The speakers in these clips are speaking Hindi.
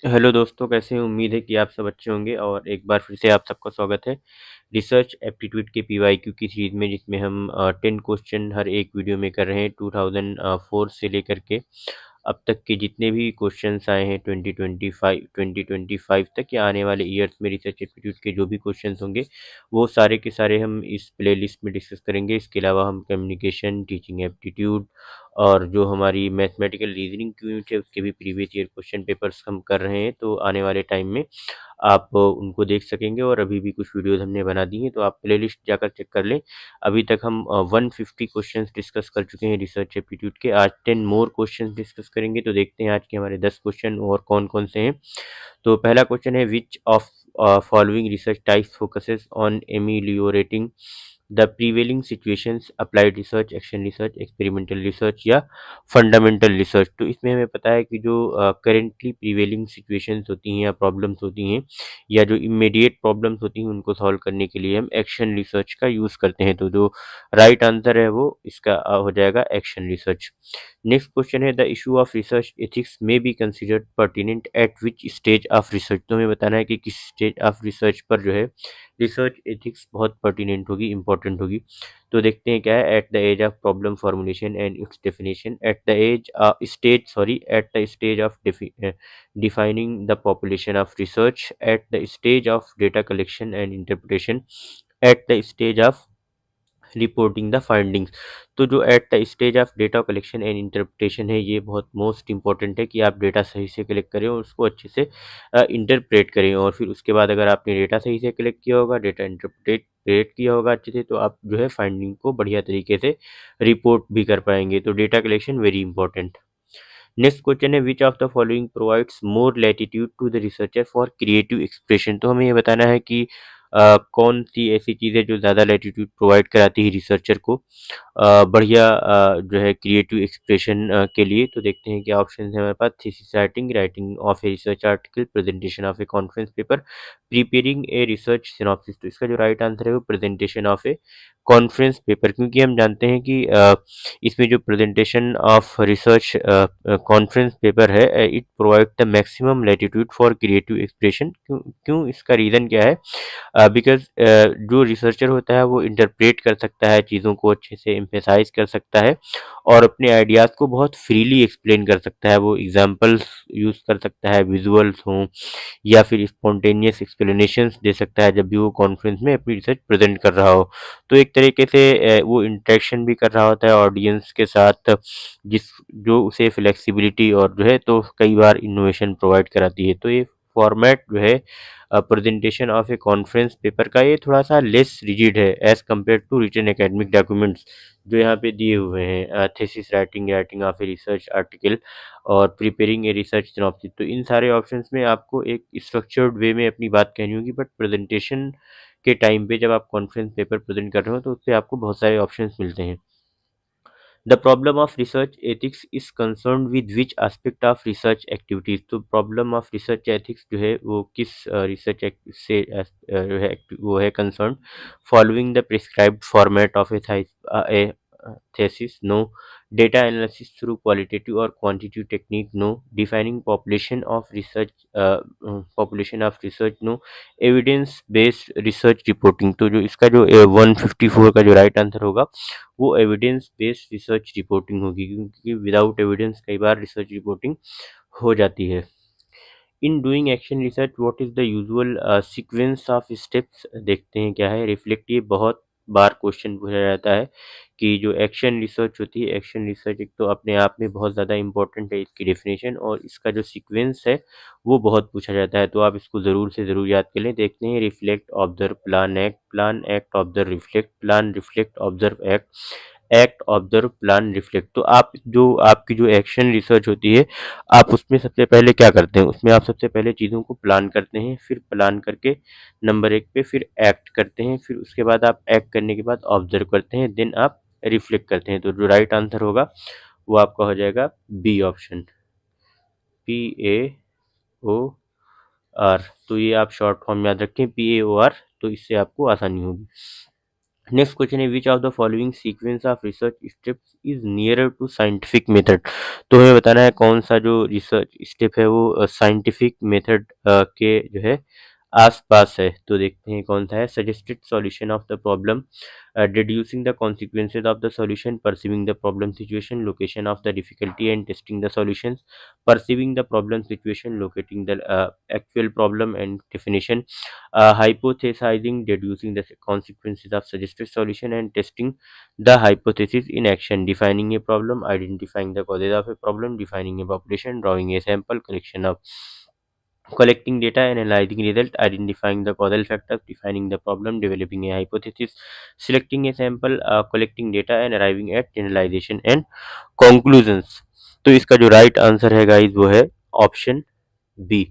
हेलो दोस्तों, कैसे हैं? उम्मीद है कि आप सब अच्छे होंगे और एक बार फिर से आप सबका स्वागत है रिसर्च एप्टीट्यूड के पीवाईक्यू की सीरीज में, जिसमें हम 10 क्वेश्चन हर एक वीडियो में कर रहे हैं। 2004 से लेकर के अब तक के जितने भी क्वेश्चंस आए हैं 2025 तक या आने वाले ईयर्स में रिसर्च एप्टीट्यूड के जो भी क्वेश्चंस होंगे वो सारे के सारे हम इस प्लेलिस्ट में डिस्कस करेंगे। इसके अलावा हम कम्युनिकेशन, टीचिंग एप्टीट्यूड और जो हमारी मैथमेटिकल रीजनिंग की यूनिट है उसके भी प्रीवियस ईयर क्वेश्चन पेपर्स हम कर रहे हैं। तो आने वाले टाइम में आप उनको देख सकेंगे और अभी भी कुछ वीडियोस हमने बना दी हैं, तो आप प्लेलिस्ट जाकर चेक कर लें। अभी तक हम 150 क्वेश्चंस डिस्कस कर चुके हैं रिसर्च एप्टीट्यूड के। आज 10 मोर क्वेश्चंस डिस्कस करेंगे, तो देखते हैं आज के हमारे 10 क्वेश्चन और कौन कौन से हैं। तो पहला क्वेश्चन है, which of following research types focuses on ameliorating the prevailing situations, applied research, action research, experimental research या फंडामेंटल रिसर्च। तो इसमें हमें पता है कि जो करेंटली प्रीवेलिंग सिचुएशंस होती हैं या प्रॉब्लम्स होती हैं या जो इमीडिएट प्रॉब्लम्स होती हैं उनको सॉल्व करने के लिए हम एक्शन रिसर्च का यूज़ करते हैं। तो जो राइट आंसर है वो इसका हो जाएगा एक्शन रिसर्च। नेक्स्ट क्वेश्चन है, the issue of research ethics may be considered pertinent at which stage of research. तो हमें बताना है कि किस स्टेज ऑफ रिसर्च पर जो है रिसर्च एथिक्स बहुत पर्टिनेंट होगी, इंपॉर्टेंट होगी। तो देखते हैं क्या है, at the age of problem formulation and its definition, at the age stage sorry at the stage of defining the population of research, at the stage of data collection and interpretation, at the stage of reporting the findings. तो जो eight the stage of data collection and interpretation है, ये बहुत मोस्ट इंपॉर्टेंट है कि आप डेटा सही से कलेक्ट करें और उसको अच्छे से इंटरप्रेट करें। और फिर उसके बाद अगर आपने डेटा सही से कलेक्ट किया होगा, डेटा इंटरप्रेट किया होगा अच्छे से, तो आप जो है फाइंडिंग को बढ़िया तरीके से रिपोर्ट भी कर पाएंगे। तो data collection very important. Next question है, which of the following provides more latitude to the researcher for creative expression. तो हमें ये बताना है कि कौन सी ऐसी चीज़ है जो ज़्यादा लैटिट्यूड प्रोवाइड कराती है रिसर्चर को बढ़िया जो है क्रिएटिव एक्सप्रेशन के लिए। तो देखते हैं क्या ऑप्शन है हमारे पास, thesis writing, writing of a research article, presentation of a conference paper, preparing a research synopsis. तो इसका जो राइट आंसर है वो presentation of a conference paper, क्योंकि हम जानते हैं कि इसमें जो presentation of research conference paper है it provide the maximum latitude for creative expression. क्यों क्यों इसका रीज़न क्या है? बिकॉज जो रिसर्चर होता है वो इंटरप्रेट कर सकता है चीज़ों को, अच्छे से एम्फेसाइज कर सकता है और अपने आइडियाज़ को बहुत फ्रीली एक्सप्लेन कर सकता है। वो एग्जांपल्स यूज़ कर सकता है, विजुअल्स हों या फिर स्पॉन्टेनियस एक्सप्लेनेशंस दे सकता है जब भी वो कॉन्फ्रेंस में अपनी रिसर्च प्रेजेंट कर रहा हो। तो एक तरीके से वो इंटरेक्शन भी कर रहा होता है ऑडियंस के साथ, जिस जो उसे फ्लेक्सिबिलिटी और जो है तो कई बार इनोवेशन प्रोवाइड कराती है। तो ये फॉर्मेट जो है presentation of a conference paper का, ये थोड़ा सा लेस रिजिड है as compared to written academic documents जो यहाँ पे दिए हुए हैं, thesis writing, writing of a research article और प्रिपेयरिंग ए रिसर्च सिनॉप्सिस। तो इन सारे ऑप्शंस में आपको एक स्ट्रक्चर्ड वे में अपनी बात कहनी होगी, बट प्रेजेंटेशन के टाइम पे जब आप कॉन्फ्रेंस पेपर प्रेजेंट कर रहे हो तो उससे आपको बहुत सारे ऑप्शंस मिलते हैं। The problem of research ethics is concern with which aspect of research activities. तो प्रॉब्लम ऑफ रिसर्च एथिक्स जो है वो किस रिसर्च से जो है वो है concern, following the prescribed format of A thesis, no; data analysis through qualitative or quantitative technique, no; defining population of research, no; evidence based research reporting। तो जो इसका जो 154 का जो राइट आंसर होगा वो एविडेंस बेस्ड रिसर्च रिपोर्टिंग होगी, क्योंकि विदाउट एविडेंस कई बार रिसर्च रिपोर्टिंग हो जाती है। In doing action research what is the usual sequence of steps. देखते हैं क्या है, रिफ्लेक्ट, ये बहुत बार क्वेश्चन पूछा जाता है कि जो एक्शन रिसर्च होती है, एक्शन रिसर्च एक तो अपने आप में बहुत ज़्यादा इंपॉर्टेंट है, इसकी डेफिनेशन और इसका जो सीक्वेंस है वो बहुत पूछा जाता है। तो आप इसको ज़रूर से ज़रूर याद कर लें। देखते हैं, reflect, observe, plan act observe reflect, plan reflect observe act, act observe plan reflect. तो आप जो आपकी जो एक्शन रिसर्च होती है, आप उसमें सबसे पहले क्या करते हैं, उसमें आप सबसे पहले चीज़ों को प्लान करते हैं, फिर प्लान करके नंबर एक पे फिर एक्ट करते हैं, फिर उसके बाद आप एक्ट करने के बाद ऑब्जर्व करते हैं, देन आप रिफ्लेक्ट करते हैं। तो जो राइट आंसर होगा वो आपका हो जाएगा बी ऑप्शन, PAOR। तो ये आप शॉर्ट फॉर्म याद रखें, PAOR, तो इससे आपको आसानी होगी। नेक्स्ट क्वेश्चन है which of the following sequence of research steps is nearer to scientific method. तो हमें बताना है कौन सा जो रिसर्च स्टेप है वो साइंटिफिक मेथड के जो है आस-पास है। तो देखते हैं कौन सा है। Suggested solution of the problem, deducing the consequences of the solution, perceiving the problem situation, location of the difficulty and testing the solutions, perceiving the problem situation, locating the actual problem and definition, hypothesizing, deducing the consequences of suggested solution and testing the hypothesis in action, defining a problem, identifying the causes of a problem, defining a population, drawing a sample collection of collecting data and analyzing result, identifying the causal factors, defining the problem, developing a hypothesis, selecting a sample, collecting data and arriving at generalization and conclusions। तो इसका जो राइट आंसर है गाइस वो है ऑप्शन बी।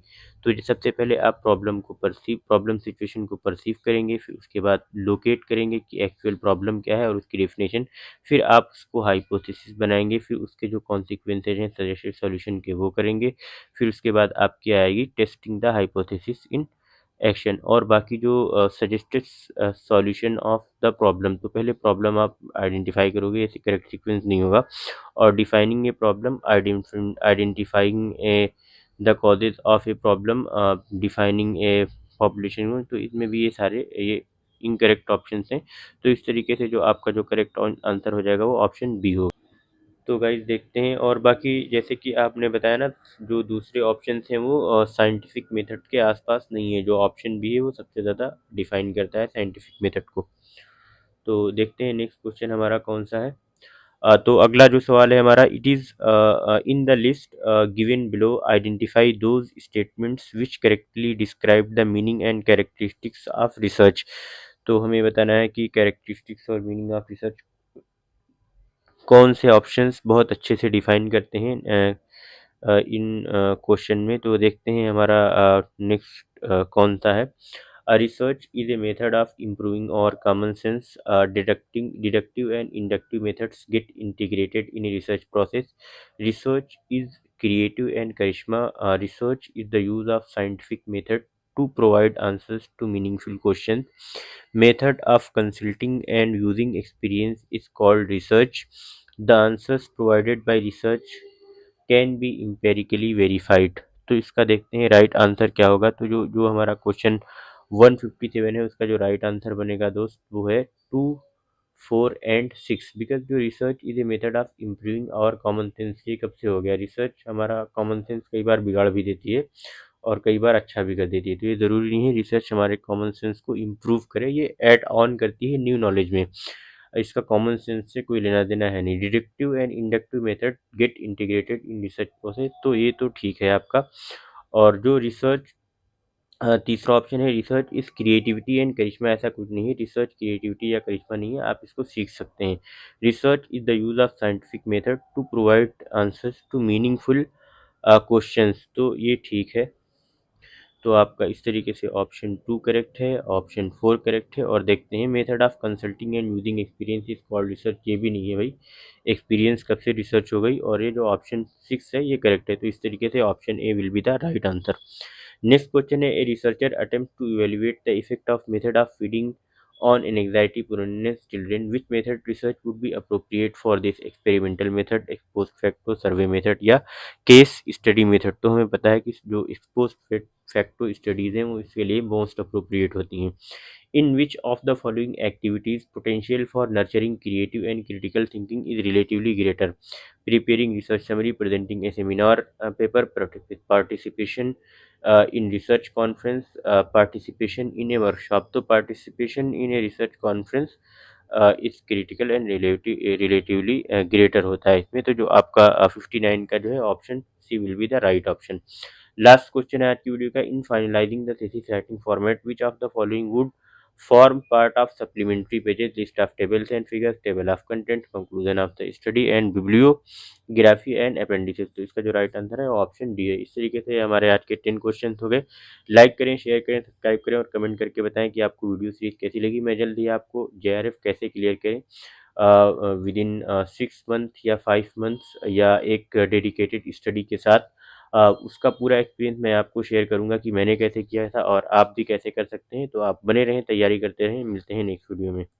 तो ये सबसे पहले आप प्रॉब्लम सिचुएशन को परसीव करेंगे, फिर उसके बाद लोकेट करेंगे कि एक्चुअल प्रॉब्लम क्या है और उसकी डेफिनेशन, फिर आप उसको हाइपोथेसिस बनाएंगे, फिर उसके जो कॉन्सिक्वेंसेज हैं सजेस्टेड सॉल्यूशन के वो करेंगे, फिर उसके बाद आपकी आएगी testing the hypothesis in action. और बाकी जो suggested solution of the problem, तो पहले प्रॉब्लम आप आइडेंटिफाई करोगे, ऐसे करेक्ट सीक्वेंस नहीं होगा। और defining a problem, identifying A the causes of a problem, defining A population, तो इसमें भी ये सारे ये इनकरेक्ट ऑप्शंस हैं। तो इस तरीके से जो आपका जो करेक्ट आंसर हो जाएगा वो ऑप्शन बी होगा। तो गाइस देखते हैं। और बाकी जैसे कि आपने बताया ना, जो दूसरे ऑप्शन हैं वो साइंटिफिक मेथड के आसपास नहीं है, जो ऑप्शन बी है वो सबसे ज़्यादा डिफाइन करता है साइंटिफिक मेथड को। तो देखते हैं नेक्स्ट क्वेश्चन हमारा कौन सा है। तो अगला जो सवाल है हमारा, it is in the list given below identify those statements which correctly describe the meaning and characteristics of research. तो हमें बताना है कि कैरेक्टरिस्टिक्स और मीनिंग ऑफ रिसर्च कौन से ऑप्शंस बहुत अच्छे से डिफाइन करते हैं इन क्वेश्चन में। तो देखते हैं हमारा नेक्स्ट कौन सा है। A research is a method of improving our common sense. Deductive and inductive methods get integrated in a research process. Research is creative and charisma. Research is the use of scientific method to provide answers to meaningful questions. Method of consulting and using experience is called research. The answers provided by research can be empirically verified. तो इसका देखते हैं राइट आंसर क्या होगा। तो जो जो हमारा क्वेश्चन 157 है उसका जो राइट आंसर बनेगा दोस्त वो है 2, 4 एंड 6। बिकॉज जो research is a method of improving our common sense, ये कब से हो गया। रिसर्च हमारा कॉमन सेंस कई बार बिगाड़ भी देती है और कई बार अच्छा भी कर देती है। तो ये ज़रूरी नहीं है रिसर्च हमारे कॉमन सेंस को इम्प्रूव करे, ये ऐड ऑन करती है न्यू नॉलेज में। इसका कॉमन सेंस से कोई लेना देना है नहीं। Deductive and inductive method gate integrated in research process, तो ये तो ठीक है आपका। और जो रिसर्च तीसरा ऑप्शन है रिसर्च इज क्रिएटिविटी एंड करिश्मा, ऐसा कुछ नहीं है। रिसर्च क्रिएटिविटी या करिश्मा नहीं है, आप इसको सीख सकते हैं। Research is the use of scientific method to provide answers to meaningful questions, तो ये ठीक है। तो आपका इस तरीके से ऑप्शन 2 करेक्ट है, ऑप्शन 4 करेक्ट है। और देखते हैं method of consulting and using experience is called research, ये भी नहीं है भाई। एक्सपीरियंस कब से रिसर्च हो गई। और ये जो ऑप्शन 6 है ये करेक्ट है। तो इस तरीके से option A will be the right answer. Next question है, a researcher attempt to evaluate the effect of method of feeding on anxiety prone children, which method research would be appropriate for this? experimental method, ex post facto survey method या केस स्टडी मेथड। तो हमें पता है कि जो ex post facto स्टडीज़ हैं वो इसके लिए मोस्ट अप्रोप्रिएट होती हैं। In which of the following activities potential for nurturing creative and critical thinking is relatively greater? Preparing research summary, presenting a seminar paper, participation in research conference, participation in a workshop। तो participation in a research conference इस क्रिटिकल एंड रिलेटिवली ग्रेटर होता है इसमें। तो जो आपका 59 का जो है option C will be the right option. Last question है आज की वीडियो का, in finalising the thesis writing format which of the following would form part of supplementary pages, list of tables and figures, table of content, conclusion of the study and bibliography and appendices। तो इसका जो राइट आंसर है वो ऑप्शन डी है। इस तरीके से हमारे आज के 10 क्वेश्चन हो गए। लाइक करें, शेयर करें, सब्सक्राइब करें और कमेंट करके बताएं कि आपको वीडियो सीरीज कैसी लगी। मैं जल्दी आपको JRF कैसे क्लियर करें विद इन 6 मंथ या 5 मंथ्स या एक डेडिकेटेड स्टडी के साथ, उसका पूरा एक्सपीरियंस मैं आपको शेयर करूंगा कि मैंने कैसे किया था और आप भी कैसे कर सकते हैं। तो आप बने रहें, तैयारी करते रहें। मिलते हैं नेक्स्ट वीडियो में।